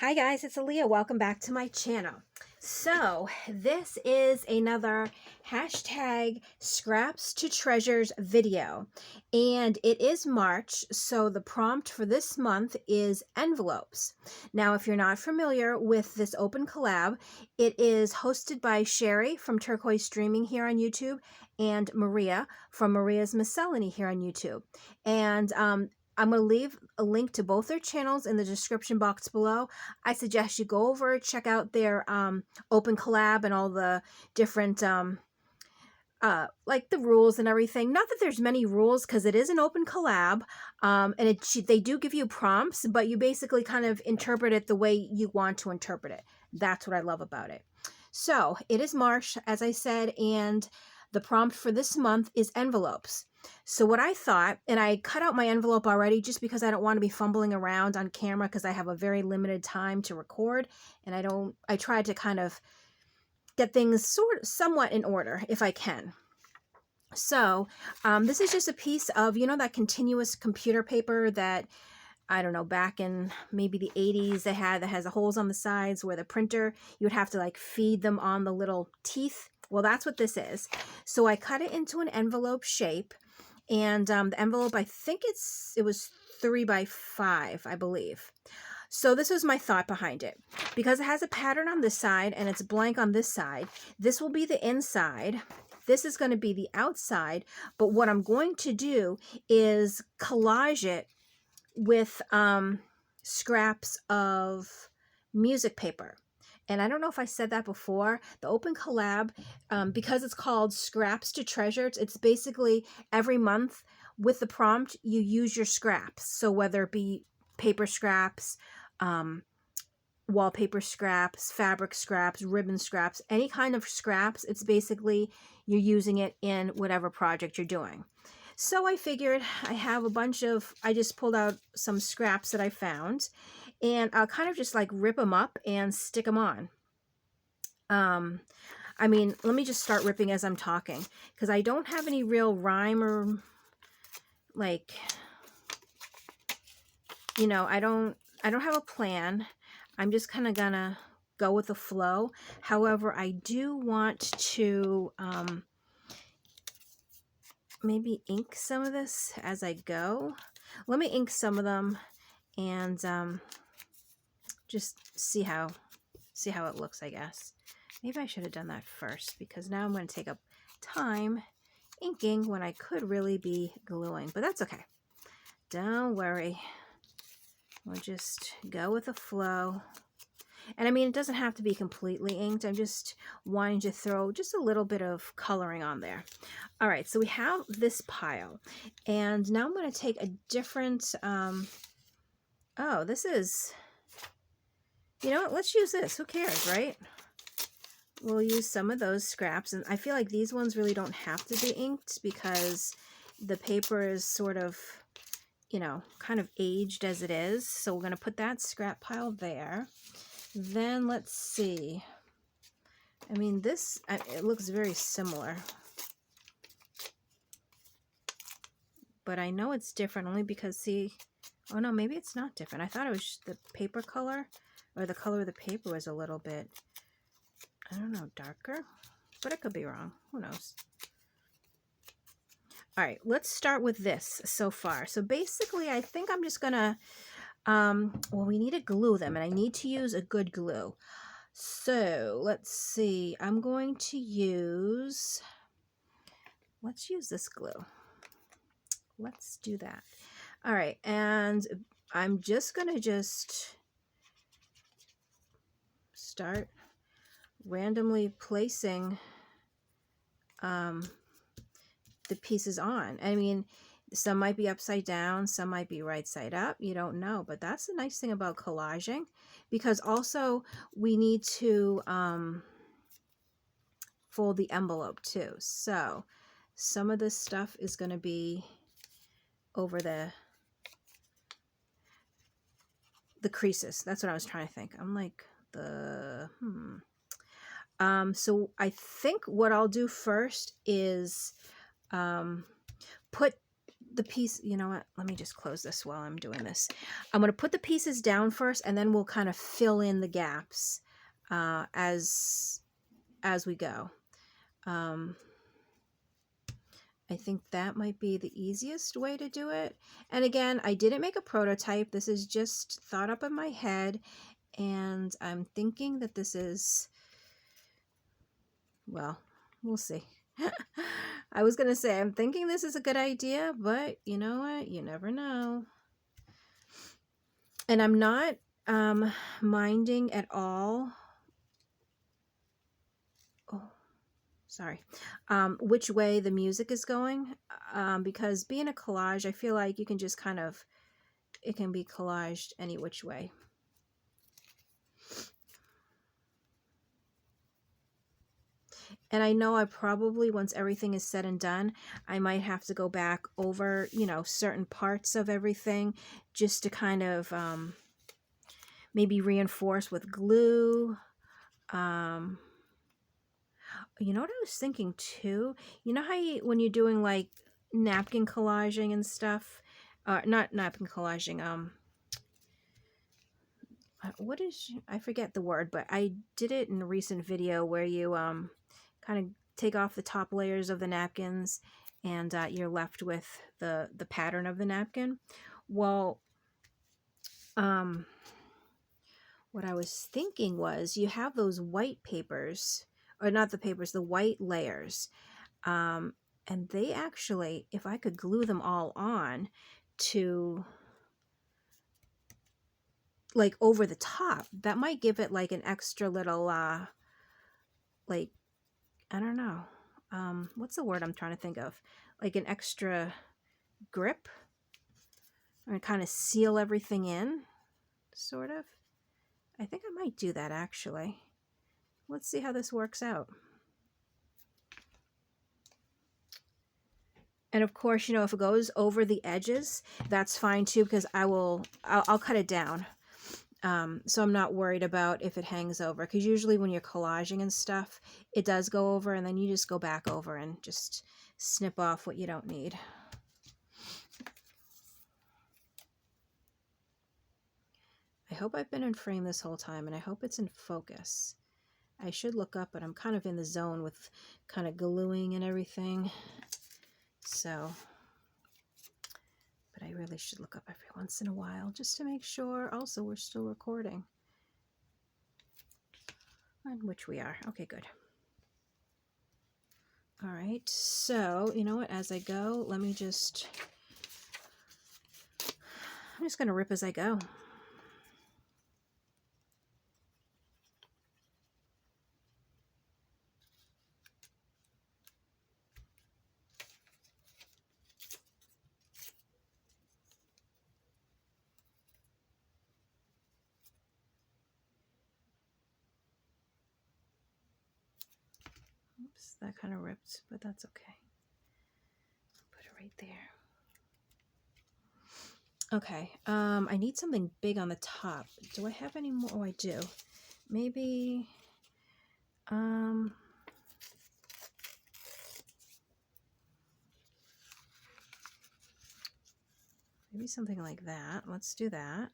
Hi guys, it's Alia. Welcome back to my channel. So this is another hashtag scraps to treasures video, and it is March, so the prompt for this month is envelopes. Now if you're not familiar with this open collab, it is hosted by Sheree from Turquoise Dreaming here on YouTube and Maria from Maria's Miscellany here on YouTube. And I'm going to leave a link to both their channels in the description box below. I suggest you go over, check out their open collab and all the different, like the rules and everything. Not that there's many rules because it is an open collab, and they do give you prompts, but you basically kind of interpret it the way you want to interpret it. That's what I love about it. So it is March, as I said, and the prompt for this month is envelopes. So what I thought, and I cut out my envelope already just because I don't want to be fumbling around on camera because I have a very limited time to record, and I tried to kind of get things somewhat in order if I can. So this is just a piece of, you know, that continuous computer paper that, I don't know, back in maybe the 80s that has the holes on the sides where the printer, you would have to like feed them on the little teeth. Well, that's what this is. So I cut it into an envelope shape, and the envelope, I think it was 3 by 5, I believe. So this was my thought behind it. Because it has a pattern on this side and it's blank on this side, this will be the inside. This is going to be the outside. But what I'm going to do is collage it with scraps of music paper. And I don't know if I said that before, the open collab, because it's called Scraps to Treasures, it's basically every month with the prompt, you use your scraps. So whether it be paper scraps, wallpaper scraps, fabric scraps, ribbon scraps, any kind of scraps, it's basically you're using it in whatever project you're doing. So I figured I have a bunch of, I just pulled out some scraps that I found, and I'll kind of just like rip them up and stick them on. I mean, let me just start ripping as I'm talking, because I don't have any real rhyme or like, you know, I don't have a plan. I'm just kind of gonna go with the flow. However, I do want to maybe ink some of this as I go. Let me ink some of them and just see how it looks, I guess. Maybe I should have done that first, because now I'm going to take up time inking when I could really be gluing, but that's okay. Don't worry. We'll just go with the flow. And I mean, it doesn't have to be completely inked. I'm just wanting to throw just a little bit of coloring on there. All right, so we have this pile. And now I'm going to take a different, oh, this is, you know what, let's use this. Who cares, right? We'll use some of those scraps. And I feel like these ones really don't have to be inked because the paper is sort of, you know, kind of aged as it is. So we're going to put that scrap pile there. Then let's see. I mean, this, it looks very similar. But I know it's different only because, see, oh no, maybe it's not different. I thought it was the paper color, or the color of the paper was a little bit, I don't know, darker. But I could be wrong. Who knows? All right, let's start with this so far. So basically, I think I'm just going to, well, we need to glue them, and I need to use a good glue. So let's see. I'm going to use, let's use this glue. Let's do that. All right, and I'm just going to start randomly placing the pieces on. I mean, some might be upside down, some might be right side up, you don't know. But that's the nice thing about collaging, because also we need to fold the envelope too. So some of this stuff is going to be over the creases. That's what I was trying to think. I'm like so I think what I'll do first is put the piece, you know what, let me just close this while I'm doing this. I'm going to put the pieces down first, and then we'll kind of fill in the gaps as we go. I think that might be the easiest way to do it. And again, I didn't make a prototype. This is just thought up in my head. And I'm thinking that this is, well, we'll see. I was going to say, I'm thinking this is a good idea, but you know what? You never know. And I'm not minding at all. Oh. Sorry, which way the music is going, because being a collage, I feel like you can just kind of, it can be collaged any which way. And I know I probably, once everything is said and done, I might have to go back over, you know, certain parts of everything just to kind of maybe reinforce with glue. You know what I was thinking too? You know how when you're doing like napkin collaging and stuff, not napkin collaging, what is, I forget the word, but I did it in a recent video where you kind of take off the top layers of the napkins and you're left with the pattern of the napkin. Well, what I was thinking was, you have those white papers, or not the papers, the white layers. And they actually, if I could glue them all on to like over the top, that might give it like an extra little, like, I don't know. What's the word I'm trying to think of? Like an extra grip, or kind of seal everything in, sort of. I think I might do that actually. Let's see how this works out. And of course, you know, if it goes over the edges, that's fine too, because I'll cut it down. So I'm not worried about if it hangs over, because usually when you're collaging and stuff, it does go over, and then you just go back over and just snip off what you don't need. I hope I've been in frame this whole time, and I hope it's in focus. I should look up, but I'm kind of in the zone with kind of gluing and everything. So, but I really should look up every once in a while just to make sure also we're still recording. And which we are. Okay, good. All right, so you know what, as I go, let me just, I'm just going to rip as I go. Oops, that kind of ripped, but that's okay. Put it right there. Okay, I need something big on the top. Do I have any more? Oh, I do. Maybe, maybe something like that. Let's do that.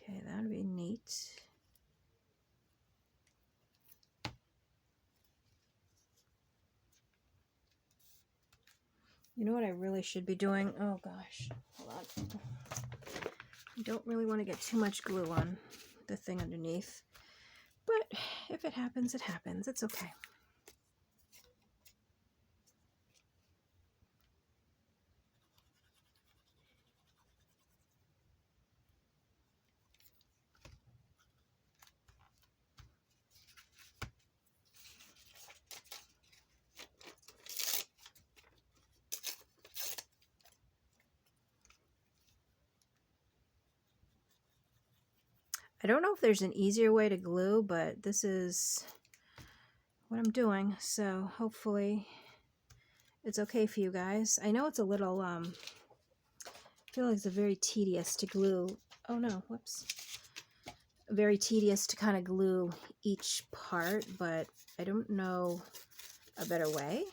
Okay, that would be neat. You know what I really should be doing? Oh gosh, hold on. I don't really want to get too much glue on the thing underneath, but if it happens, it happens. It's okay. I don't know if there's an easier way to glue, but this is what I'm doing, so hopefully it's okay for you guys. I know it's a little, I feel like it's very tedious to glue. Oh no, whoops. Very tedious to kind of glue each part, but I don't know a better way.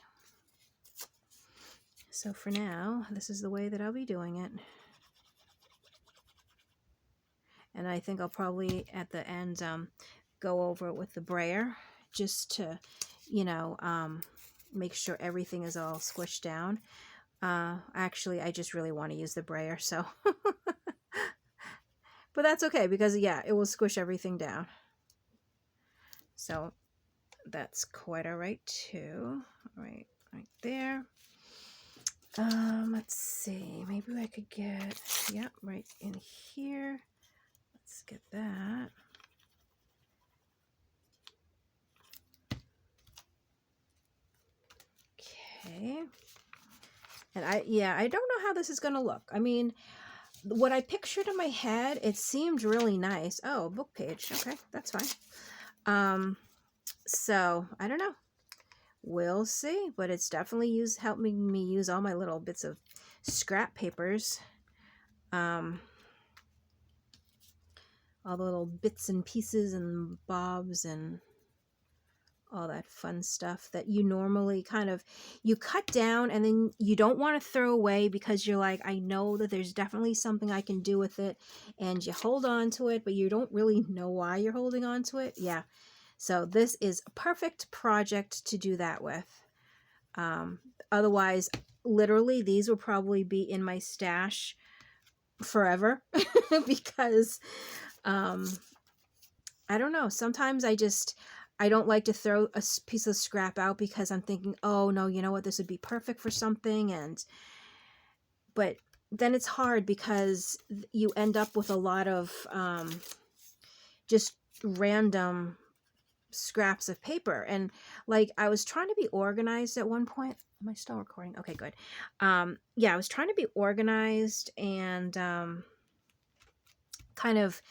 So for now, this is the way that I'll be doing it. And I think I'll probably at the end go over it with the brayer just to, you know, make sure everything is all squished down. Actually, I just really want to use the brayer, so. But that's okay because, yeah, it will squish everything down. So that's quite all right too. Right there. Let's see. Maybe I could get, yep, right in here. Let's get that. Okay. And I don't know how this is going to look. I mean, what I pictured in my head, it seemed really nice. Oh, book page. Okay, that's fine. So I don't know. We'll see, but it's definitely helping me use all my little bits of scrap papers. All the little bits and pieces and bobs and all that fun stuff that you normally kind of, you cut down and then you don't want to throw away because you're like, I know that there's definitely something I can do with it, and you hold on to it, but you don't really know why you're holding on to it. Yeah. So this is a perfect project to do that with. Otherwise, literally, these will probably be in my stash forever because I don't know. Sometimes I don't like to throw a piece of scrap out because I'm thinking, oh no, you know what, this would be perfect for something. But then it's hard because you end up with a lot of just random scraps of paper. And like, I was trying to be organized at one point. Am I still recording? Okay, good. Yeah, I was trying to be organized and kind of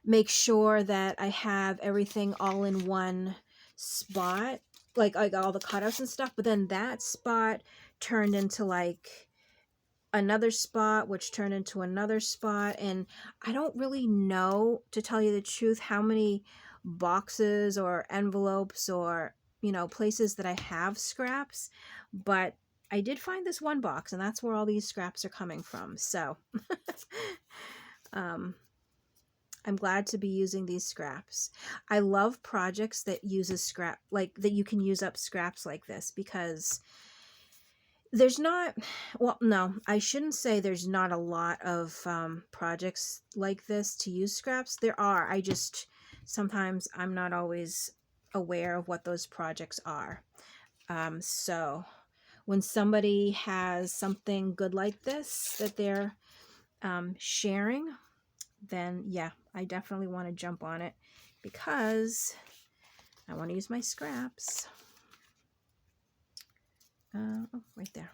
make sure that I have everything all in one spot, like all the cutouts and stuff. But then that spot turned into like another spot, which turned into another spot. And I don't really know, to tell you the truth, how many boxes or envelopes or, you know, places that I have scraps. But I did find this one box, and that's where all these scraps are coming from. So I'm glad to be using these scraps. I love projects that uses scrap, like that you can use up scraps like this, because there's not, well, no, I shouldn't say there's not a lot of projects like this to use scraps. There are. Sometimes I'm not always aware of what those projects are. So when somebody has something good like this that they're sharing, then yeah, I definitely want to jump on it because I want to use my scraps. Oh, right there.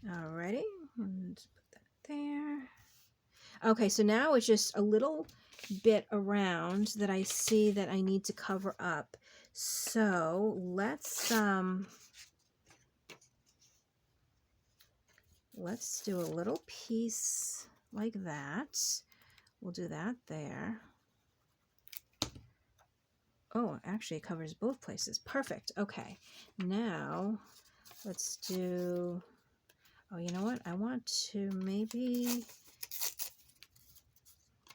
Alrighty, and put that there. Okay, so now it's just a little bit around that I see that I need to cover up. So let's do a little piece like that. We'll do that there. Oh, actually it covers both places. Perfect. Okay, now let's do, oh, you know what? I want to maybe,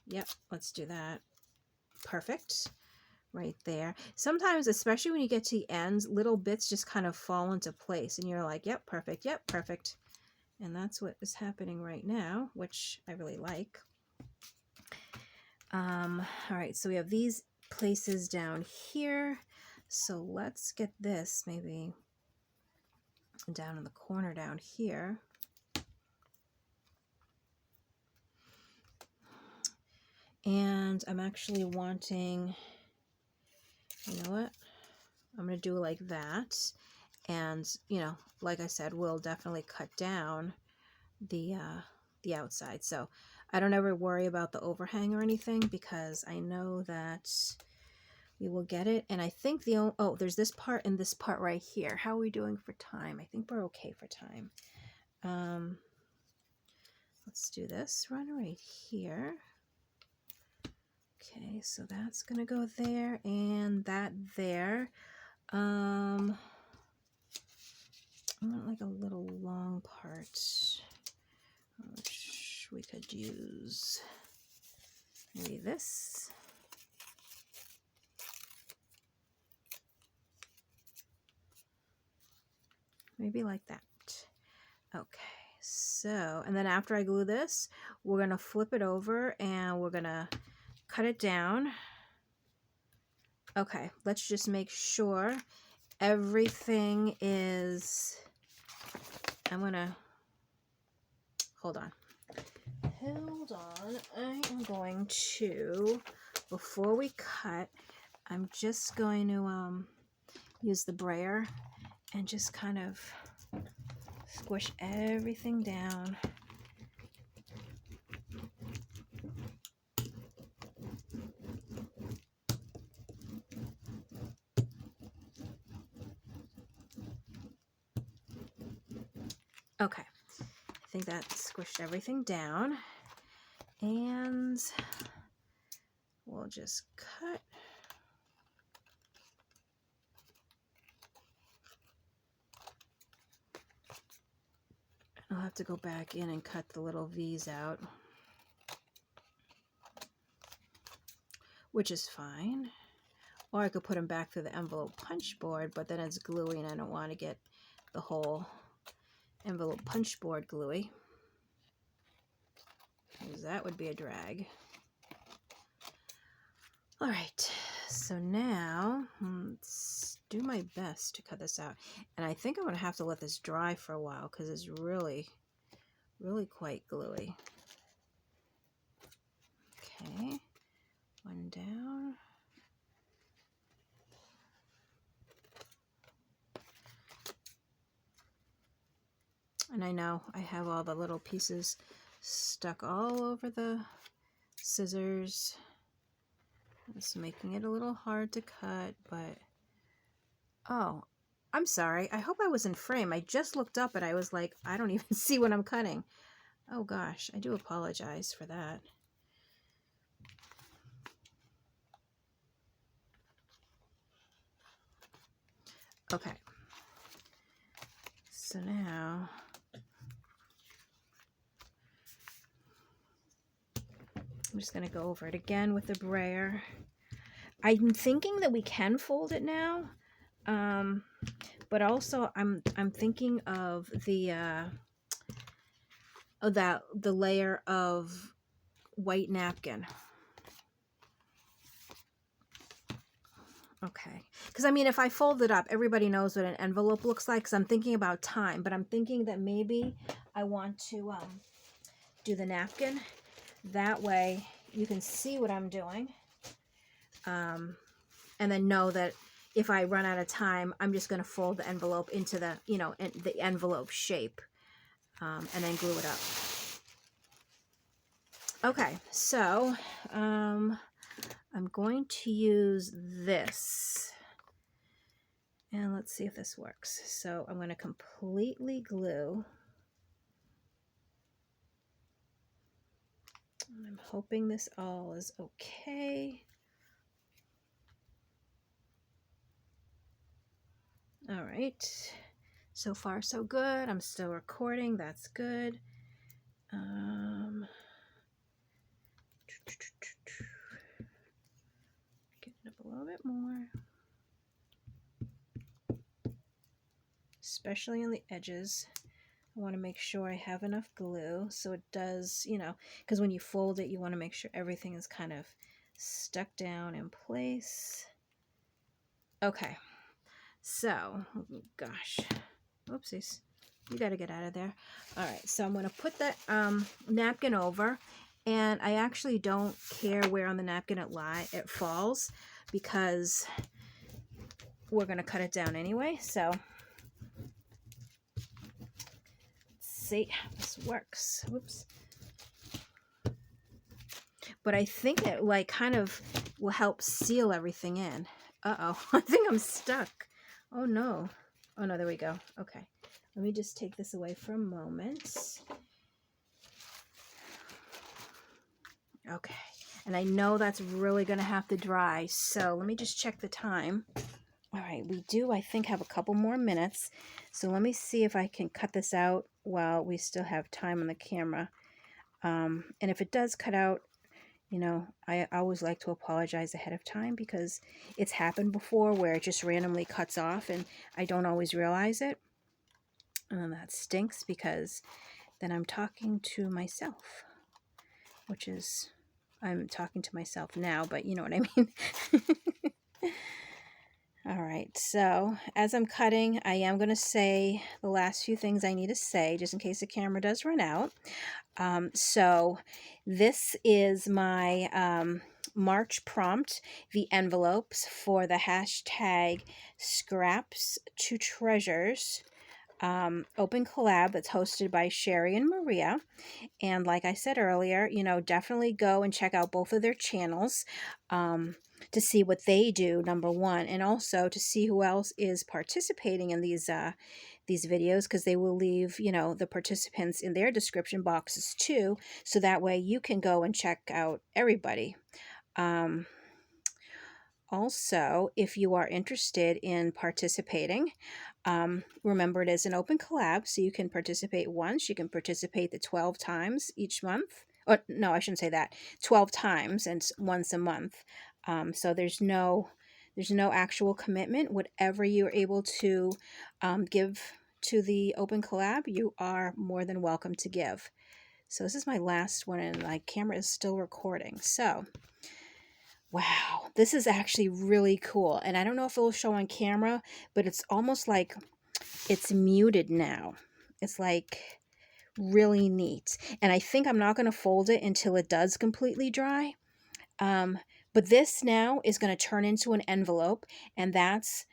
yep, let's do that. Perfect. Right there. Sometimes, especially when you get to the ends, little bits just kind of fall into place and you're like, yep, perfect, yep, perfect. And that's what is happening right now, which I really like. All right, so we have these places down here. So let's get this maybe down in the corner down here. And I'm actually wanting, you know what? I'm going to do it like that. And, you know, like I said, we'll definitely cut down the outside. So I don't ever worry about the overhang or anything because I know that we will get it. And I think oh, there's this part and this part right here. How are we doing for time? I think we're okay for time. Let's do this run right here. Okay, so that's gonna go there and that there. I want like a little long part, which we could use maybe this. Maybe like that. Okay, so, and then after I glue this, we're gonna flip it over and we're gonna cut it down. Okay, let's just make sure everything is, I'm gonna, hold on, I am going to, before we cut, I'm just going to use the brayer and just kind of squish everything down. Okay, I think that squished everything down, and we'll just cut. I'll have to go back in and cut the little V's out, which is fine. Or I could put them back through the envelope punch board, but then it's gluey and I don't want to get the whole envelope punch board gluey, because that would be a drag. All right, so now let's do my best to cut this out. And I think I'm going to have to let this dry for a while because it's really, really quite gluey. Okay, one down. And I know I have all the little pieces stuck all over the scissors. It's making it a little hard to cut, but oh, I'm sorry. I hope I was in frame. I just looked up and I was like, I don't even see what I'm cutting. Oh gosh, I do apologize for that. Okay. So now I'm just going to go over it again with the brayer. I'm thinking that we can fold it now, but also I'm thinking of the layer of white napkin. Okay, because I mean, if I fold it up, everybody knows what an envelope looks like. Because I'm thinking about time, but I'm thinking that maybe I want to do the napkin. That way you can see what I'm doing, and then know that if I run out of time, I'm just going to fold the envelope into the, you know, the envelope shape, and then glue it up. Okay, so I'm going to use this, and let's see if this works. So I'm going to completely glue. I'm hoping this all is okay. All right, so far so good. I'm still recording, that's good. Get it up a little bit more, especially on the edges. I want to make sure I have enough glue so it does, you know, because when you fold it, you want to make sure everything is kind of stuck down in place. Okay, so, gosh, oopsies, you got to get out of there. All right, so I'm going to put that napkin over, and I actually don't care where on the napkin it falls, because we're going to cut it down anyway. So see how this works. Whoops. But I think it like kind of will help seal everything in. Uh-oh, I think I'm stuck. Oh no. Oh no, there we go. Okay, let me just take this away for a moment. Okay, And I know that's really going to have to dry. So let me just check the time. All right, we do, I think, have a couple more minutes. So let me see if I can cut this out while we still have time on the camera. And if it does cut out, you know, I always like to apologize ahead of time because it's happened before where it just randomly cuts off and I don't always realize it. And that stinks because then I'm talking to myself, which is, I'm talking to myself now, but you know what I mean. All right, so as I'm cutting, I am going to say the last few things I need to say just in case the camera does run out. So this is my March prompt, the envelopes for the hashtag Scraps to Treasures open collab that's hosted by Sheree and Maria. And like I said earlier, you know, definitely go and check out both of their channels. To see what they do, number one, and also to see who else is participating in these videos, because they will leave, you know, the participants in their description boxes too, so that way you can go and check out everybody. Also, if you are interested in participating, remember it is an open collab, so you can participate once. You can participate the 12 times each month. Or no, I shouldn't say that. 12 times and once a month. So there's no actual commitment. Whatever you're able to give to the open collab, you are more than welcome to give. So this is my last one, and my camera is still recording. So wow, this is actually really cool. And I don't know if it will show on camera, but it's almost like it's muted now. It's like really neat. And I think I'm not going to fold it until it does completely dry. But this now is going to turn into an envelope, and that's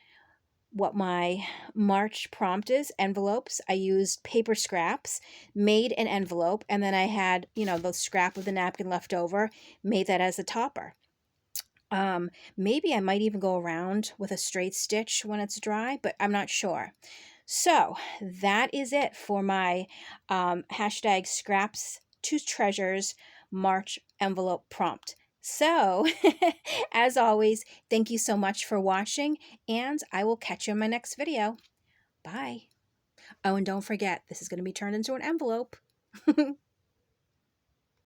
what my March prompt is, envelopes. I used paper scraps, made an envelope, and then I had, you know, the scrap of the napkin left over, made that as a topper. Maybe I might even go around with a straight stitch when it's dry, but I'm not sure. So that is it for my hashtag Scraps to Treasures March envelope prompt. So, as always, thank you so much for watching, and I will catch you in my next video. Bye. Oh, and don't forget, this is going to be turned into an envelope.